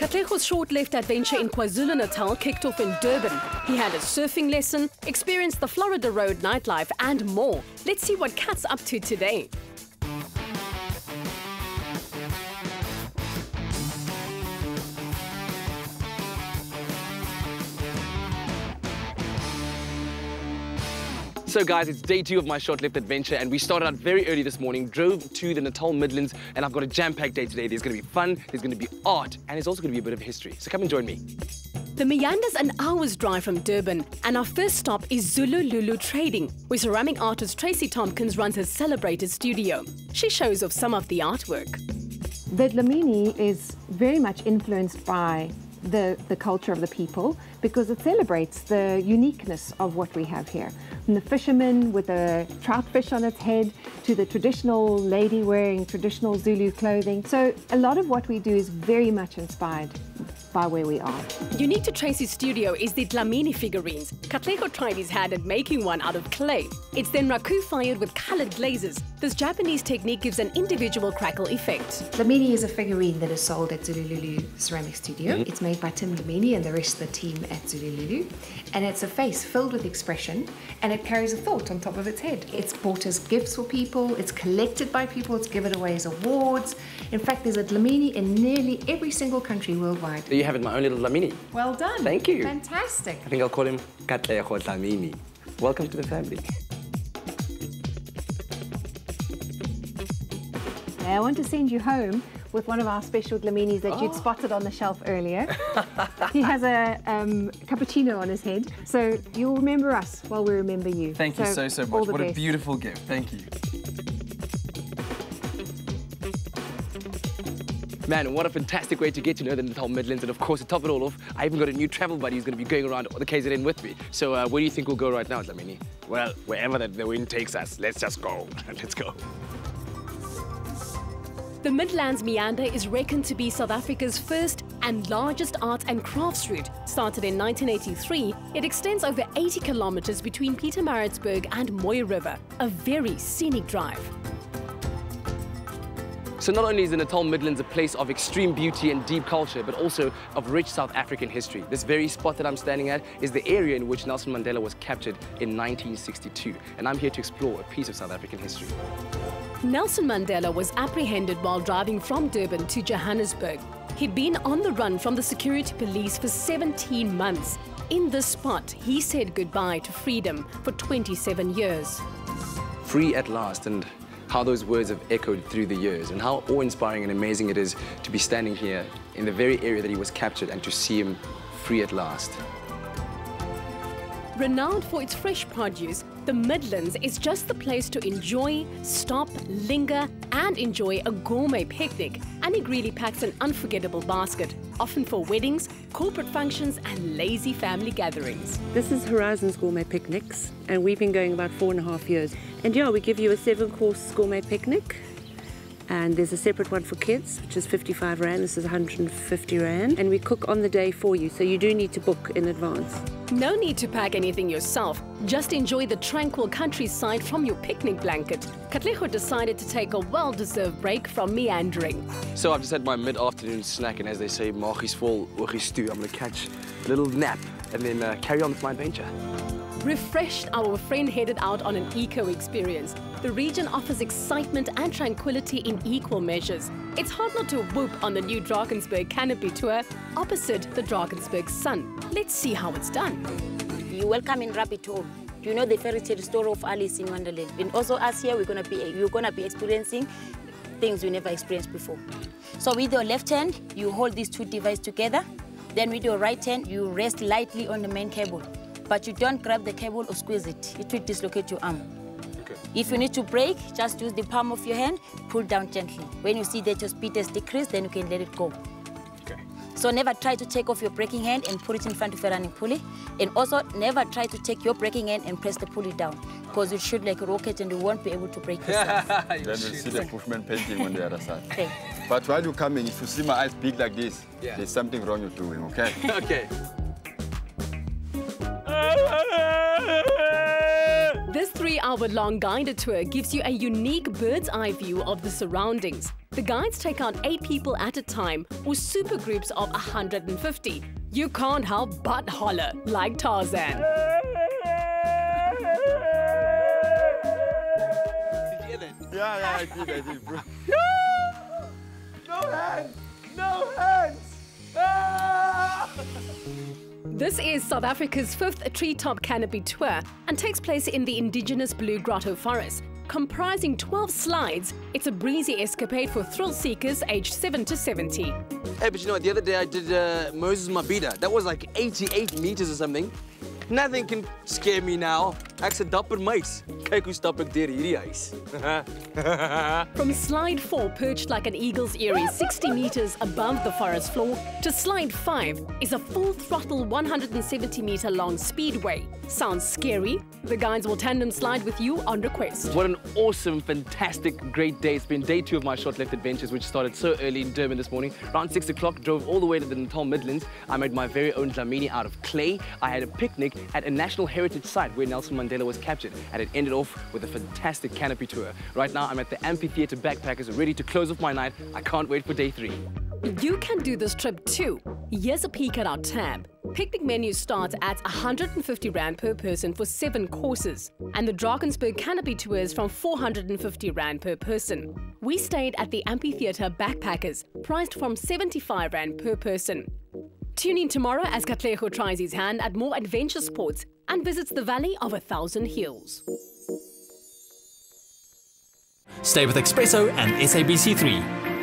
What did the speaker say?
Katlego's Sho't Left adventure in KwaZulu-Natal kicked off in Durban. He had a surfing lesson, experienced the Florida Road nightlife and more. Let's see what Kat's up to today. So guys, it's day 2 of my Sho't Left adventure and we started out very early this morning, drove to the Natal Midlands, and I've got a jam-packed day today. There's going to be fun, there's going to be art, and there's also going to be a bit of history. So come and join me. The meander's an hour's drive from Durban, and our first stop is Zulu Trading, where ceramic artist Tracy Tompkins runs her celebrated studio. She shows off some of the artwork. The Dlamini is very much influenced by the culture of the people because it celebrates the uniqueness of what we have here. From the fisherman with a trout fish on its head to the traditional lady wearing traditional Zulu clothing. So a lot of what we do is very much inspired by where we are. Unique to Tracy's studio is the Dlamini figurines. Katlego tried his hand at making one out of clay. It's then raku fired with coloured glazes. This Japanese technique gives an individual crackle effect. Dlamini is a figurine that is sold at Zulu Ceramic Studio. It's made by Tim Dlamini and the rest of the team at Zulu. And it's a face filled with expression, and it carries a thought on top of its head. It's bought as gifts for people, it's collected by people, it's given away as awards. In fact, there's a Dlamini in nearly every single country worldwide. There you have it, my own little Dlamini. Well done. Thank you. Fantastic. I think I'll call him Katlego Dlamini. Welcome to the family. I want to send you home with one of our special Dlaminis that you'd spotted on the shelf earlier. He has a cappuccino on his head, so you'll remember us while we remember you. Thank you so much. What a beautiful gift. Thank you. Man, what a fantastic way to get to know the Natal Midlands, and of course, to top it all off, I even got a new travel buddy who's going to be going around the KZN with me. So where do you think we'll go right now, Dlamini? Well, wherever the wind takes us, let's just go. Let's go. The Midlands Meander is reckoned to be South Africa's first and largest art and crafts route. Started in 1983, it extends over 80 kilometers between Pietermaritzburg and Mooi River, a very scenic drive. So not only is the Natal Midlands a place of extreme beauty and deep culture, but also of rich South African history. This very spot that I'm standing at is the area in which Nelson Mandela was captured in 1962, and I'm here to explore a piece of South African history. Nelson Mandela was apprehended while driving from Durban to Johannesburg. He'd been on the run from the security police for 17 months. In this spot, he said goodbye to freedom for 27 years. Free at last, and how those words have echoed through the years, and how awe-inspiring and amazing it is to be standing here in the very area that he was captured and to see him free at last. Renowned for its fresh produce, the Midlands is just the place to enjoy, stop, linger, and enjoy a gourmet picnic. And he really packs an unforgettable basket, often for weddings, corporate functions, and lazy family gatherings. This is Horizon's Gourmet Picnics, and we've been going about 4.5 years. And yeah, we give you a 7-course gourmet picnic. And there's a separate one for kids, which is 55 Rand. This is 150 Rand. And we cook on the day for you, so you do need to book in advance. No need to pack anything yourself. Just enjoy the tranquil countryside from your picnic blanket. Katlego decided to take a well-deserved break from meandering. So I've just had my mid-afternoon snack, and as they say, maagie's vol, oogies toe. I'm going to catch a little nap and then carry on with my adventure. Refreshed, our friend headed out on an eco-experience. The region offers excitement and tranquility in equal measures. It's hard not to whoop on the new Drakensberg canopy tour opposite the Drakensberg Sun. Let's see how it's done. You're welcome in Rabbit Hole. Do you know the fairy tale story of Alice in Wonderland? And also us here, you're gonna be experiencing things you never experienced before. So with your left hand, you hold these two devices together. Then with your right hand, you rest lightly on the main cable. But you don't grab the cable or squeeze it. It will dislocate your arm. Okay. If you need to brake, just use the palm of your hand, pull down gently. When you see that your speed has decreased, then you can let it go. Okay. So never try to take off your braking hand and put it in front of a running pulley. And also never try to take your braking hand and press the pulley down, because you shoot like a rocket and you won't be able to brake yourself. Then we'll see the bushman painting on the other side. Okay. But while you're coming, if you see my eyes big like this, there's something wrong you're doing, okay? Okay. This 3-hour-long guided tour gives you a unique bird's-eye view of the surroundings. The guides take on 8 people at a time or super groups of 150. You can't help but holler like Tarzan. Yeah, I did, bro. No hands! No hands! Ah! This is South Africa's 5th treetop canopy tour and takes place in the indigenous Blue Grotto Forest. Comprising 12 slides, it's a breezy escapade for thrill seekers aged 7 to 70. Hey, but you know what? The other day I did Moses Mabhida. That was like 88 meters or something. Nothing can scare me now. Ek's 'n dapper meisie. Kyk hoe stap ek deur hierdie huis. From slide 4, perched like an eagle's eyrie 60 meters above the forest floor, to slide 5 is a full-throttle 170-meter long speedway. Sounds scary? The guides will tandem slide with you on request. What an awesome, fantastic, great day. It's been day 2 of my Sho't Left adventures, which started so early in Durban this morning. Around 6 o'clock, drove all the way to the Natal Midlands. I made my very own dlamini out of clay. I had a picnic at a national heritage site where Nelson Mandela was captured, and it ended off with a fantastic canopy tour. Right now, I'm at the amphitheatre backpackers, ready to close off my night. I can't wait for day 3. You can do this trip too. Here's a peek at our tab. Picnic menu starts at 150 Rand per person for 7 courses, and the Drakensberg canopy tour is from 450 Rand per person. We stayed at the amphitheatre backpackers, priced from 75 Rand per person. Tune in tomorrow as Katlego tries his hand at more adventure sports and visits the Valley of 1,000 Hills. Stay with eXpresso and SABC3.